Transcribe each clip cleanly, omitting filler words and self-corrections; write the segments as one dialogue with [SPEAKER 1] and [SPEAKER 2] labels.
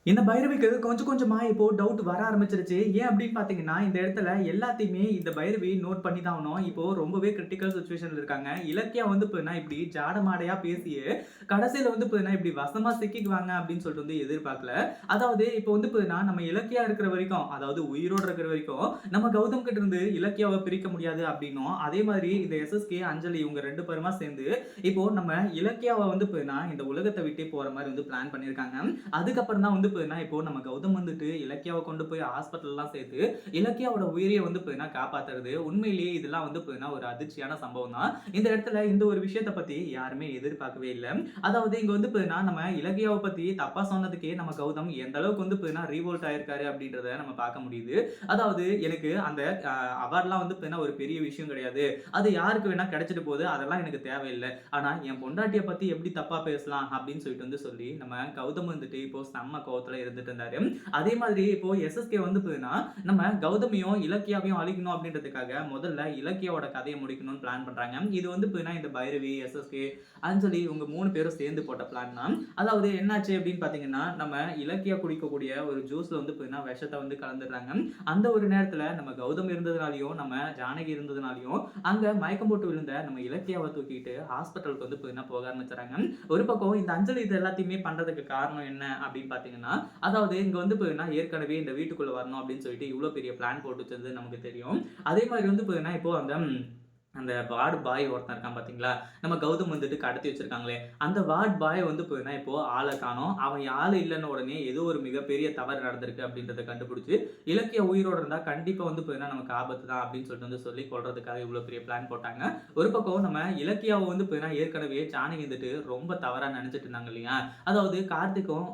[SPEAKER 1] இந்த பைரவிக்கு கொஞ்சம் கொஞ்சமா இப்போ டவுட் வர ஆரம்பிச்சிருச்சு. ஏன் அப்படின்னு பார்த்தீங்கன்னா, இந்த இடத்துல எல்லாத்தையுமே இந்த பைரவி நோட் பண்ணி தான் ஆகணும். இப்போ ரொம்பவே கிரிட்டிக்கல் சிச்சுவேஷன்ல இருக்காங்க. இலக்கியா வந்து பார்த்தீங்கன்னா, இப்படி ஜாடமாடையா பேசியே கடைசியில வந்து பார்த்தீங்கன்னா, இப்படி வசமா சிக்கிக்குவாங்க அப்படின்னு சொல்லிட்டு வந்து எதிர்பார்க்கல. அதாவது இப்போ வந்து பார்த்தீங்கன்னா, நம்ம இலக்கியா இருக்கிற வரைக்கும், அதாவது உயிரோட இருக்கிற வரைக்கும், நம்ம கௌதம் கிட்ட இருந்து இலக்கியாவ பிரிக்க முடியாது அப்படின்னும், அதே மாதிரி இந்த எஸ்எஸ்கே, அஞ்சலி இவங்க 2 பேருமா சேர்ந்து இப்போ நம்ம இலக்கியாவ வந்து பார்த்தீங்கன்னா, இந்த உலகத்த விட்டே போற மாரி வந்து பிளான் பண்ணியிருக்காங்க. அதுக்கப்புறம் தான் வந்து பார்த்தீங்கன்னா, இப்போ நம்ம கௌதம் வந்துட்டு இலக்கியாவ கொண்டு போய் ஹாஸ்பிட்டல்லாம் சேர்த்து, இலக்கியாவோட உயிரிய வந்து பார்த்தீங்கன்னா காப்பாத்துறது. உண்மையிலேயே இதெல்லாம் வந்து பார்த்தீங்கன்னா, ஒரு அதிர்ச்சியான சம்பவம் தான். இந்த இடத்துல இந்த ஒரு விஷயத்த பத்தி யாருமே எதிர்பார்க்கவே இல்ல. அதாவது இங்க வந்து பார்த்தீங்கன்னா, நம்ம இலக்கியாவ பத்தி தப்பா சொன்னதுக்கே நம்ம கௌதம் எந்த அளவுக்கு வந்து பார்த்தீங்கன்னா, ரீவோல்ட் ஆயிருக்காரு அப்படின்றத நம்ம பார்க்க முடியுது. அதாவது எனக்கு அந்த அவார்ட்லாம் வந்து பார்த்தீங்கன்னா, ஒரு பெரிய விஷயம் கிடையாது. அது யாருக்கு வேணா கிடைச்சிட்டு போகுது. அதெல்லாம் எனக்கு தேவையில்ல. ஆனா என் பொண்டாட்டிய பத்தி எப்படி தப்பா பேசலாம் அப்படின்னு சொல்லிட்டு வந்து சொல்லி, நம்ம கௌதம் வந்துட்டு இப்போ செம்ம கோவத்துல இருந்துட்டு இருந்தாரு. அதே மாதிரி இப்போ எஸ்எஸ்கே வந்து பார்த்தீங்கன்னா, நம்ம கௌதமையும், இலக்கியாவையும் அழிக்கணும் அப்படின்றதுக்காக முதல்ல இலக்கியாவோட கதைய முடிக்கணும்னு பிளான் பண்றாங்க. இது வந்து பார்த்தீங்கன்னா, இந்த பைரவி, எஸ்எஸ்கே, அஞ்சலி இவங்க 3 பேரும் சேர்ந்து போட்ட பிளான் தான். அதாவது என்னாச்சு அப்படின்னு பார்த்தீங்கன்னா, நம்ம இலக்கியா குடிக்கக்கூடிய ஒரு ஜூஸ்ல வந்து பார்த்தீங்கன்னா, விஷத்த வந்து கலந்துடுறாங்க. அந்த ஒரு நேரத்துல நம்ம கௌதம் இருந்ததுனாலயும், நம்ம ஜானகி இருந்ததுனாலயும், அங்க மயக்கம் போட்டு விழுந்த நம்ம இலக்கியாவ தூக்கிட்டு ஹாஸ்பிட்டலுக்கு வந்து பார்த்தீங்கன்னா போக ஆரம்பிச்சுறாங்க. ஒரு பக்கம் இந்த அஞ்சலி இது எல்லாத்தையுமே பண்றதுக்கு காரணம் என்ன அப்படின்னு பார்த்தீங்கன்னா, அதாவது இங்க வந்து பார்த்தீங்கன்னா, ஏற்கனவே இந்த வீட்டுக்குள்ள வரணும் அப்படின்னு சொல்லிட்டு இவ்ளோ பெரிய பிளான் போட்டு வச்சது நமக்கு தெரியும். அதே மாதிரி வந்து பார்த்தீங்கன்னா, இப்போ அந்த அந்த வார்டு பாய் ஒருத்தன் இருக்கான் பார்த்தீங்களா? நம்ம கௌதம் வந்துட்டு கடத்தி வச்சிருக்காங்களே, அந்த வார்ட் பாய் வந்து பார்த்தீங்கன்னா, இப்போ ஆள காணோம். அவன் ஆளு இல்லன்ன உடனே ஏதோ ஒரு மிகப்பெரிய தவறு நடந்திருக்கு அப்படின்றத கண்டுபிடிச்சு, இலக்கிய உயிரோட இருந்தா கண்டிப்பா வந்து பார்த்தீங்கன்னா, நமக்கு ஆபத்து தான் அப்படின்னு சொல்லிட்டு வந்து சொல்லி கொல்றதுக்காக இவ்ளோ பெரிய பிளான் போட்டாங்க. ஒரு பக்கம் நம்ம இலக்கியாவ வந்து பார்த்தீங்கன்னா, ஏற்கனவே ஜானகி வந்துட்டு ரொம்ப தவறா நெனச்சுட்டு இருந்தாங்க இல்லையா? அதாவது கார்த்திக்கும்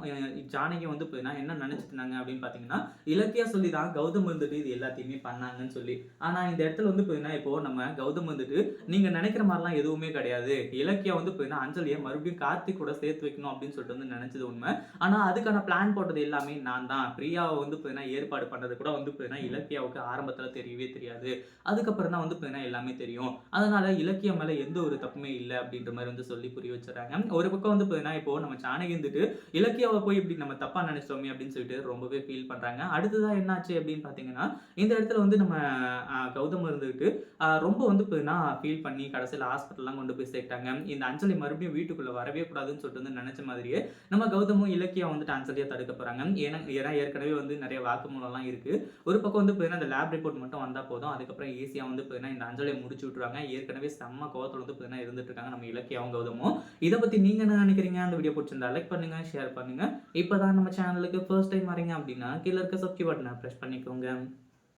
[SPEAKER 1] ஜானகியும் வந்து பார்த்தீங்கன்னா, என்ன நெனச்சுட்டு இருந்தாங்க அப்படின்னு பார்த்தீங்கன்னா, இலக்கியா சொல்லி தான் கௌதம் வந்துட்டு இது எல்லாத்தையுமே பண்ணாங்கன்னு சொல்லி. ஆனா இந்த இடத்துல வந்து பார்த்தீங்கன்னா, இப்போ நம்ம கௌதம் வந்துட்டு நீங்க நினைக்கிற மாதிரிலாம் எதுவுமே கிடையாது. இலக்கியா வந்து பார்த்தீங்கன்னா, அஞ்சலிய மறுபடியும் கார்த்திக் கூட சேர்த்து வைக்கணும் அப்படின்னு சொல்லிட்டு வந்து நினைச்சது உண்மை. ஆனா அதுக்கான பிளான் போட்டது எல்லாமே நான் தான். பிரியாவ வந்து பார்த்தீங்கன்னா, ஏற்பாடு பண்ணது கூட வந்து பார்த்தீங்கன்னா, இலக்கியாவுக்கு ஆரம்பத்துல தெரியவே தெரியாது. அதுக்கப்புறம் தான் வந்து பார்த்தீங்கன்னா, எல்லாமே தெரியும். அதனால இலக்கியா மேல எந்த ஒரு தப்புமே இல்ல அப்படின்ற மாரி வந்து சொல்லி புரிய வச்சுறாங்க. ஒரு பக்கம் வந்து பார்த்தீங்கன்னா, இப்போ நம்ம ஜானகி வந்துட்டு இலக்கியாவ போய் இப்படி நம்ம தப்பா நினைச்சிட்டோமே அப்படின்னு சொல்லிட்டு ரொம்பவே ஃபீல் பண்றாங்க. அடுத்ததா என்னாச்சு அப்படின்னு பார்த்தீங்கன்னா, இந்த இடத்துல வந்து நம்ம கௌதம் இருந்துட்டு ரொம்ப வந்து பார்த்தீங்கன்னா, ஃபீல் பண்ணி கடைசியில ஹாஸ்பிட்டல்லாம் கொண்டு போய் சேர்த்தாங்க. இந்த அஞ்சலி மறுபடியும் வீட்டுக்குள்ள வரவே கூடாதுன்னு சொல்லிட்டு வந்து நெனச்ச மாதிரியே, நம்ம கௌதமும் இலக்கியா வந்துட்டு அஞ்சலிய தடுக்க போறாங்க. ஏன்னா ஏற்கனவே வந்து நெறைய வாக்குமூலம்லாம் இருக்கு. ஒரு பக்கம் வந்து பார்த்தீங்கன்னா, அந்த லேப் ரிப்போர்ட் மட்டும் வந்தா போதும். அதுக்கப்புறம் ஈஸியா வந்து பார்த்தீங்கன்னா, இந்த அஞ்சலிய முடிச்சு விட்டுருவாங்க. ஏற்கனவே செம்ம கோவத்துல வந்து பார்த்தீங்கன்னா இருந்துட்டு இருக்காங்க நம்ம இலக்கியாவும், கௌதமும். இத பத்தி நீங்க என்ன நெனைக்கிறீங்க? அந்த வீடியோ புடிச்சிருந்தா லைக் பண்ணுங்க, ஷேர் பண்ணுங்க. இப்பதான் நம்ம சேனலுக்கு ஃபர்ஸ்ட் டைம் வரீங்க அப்படின்னா, கீழ இருக்க சப்ஸ்கிரைப் பட்டன பிரஸ் பண்ணிக்கோங்க.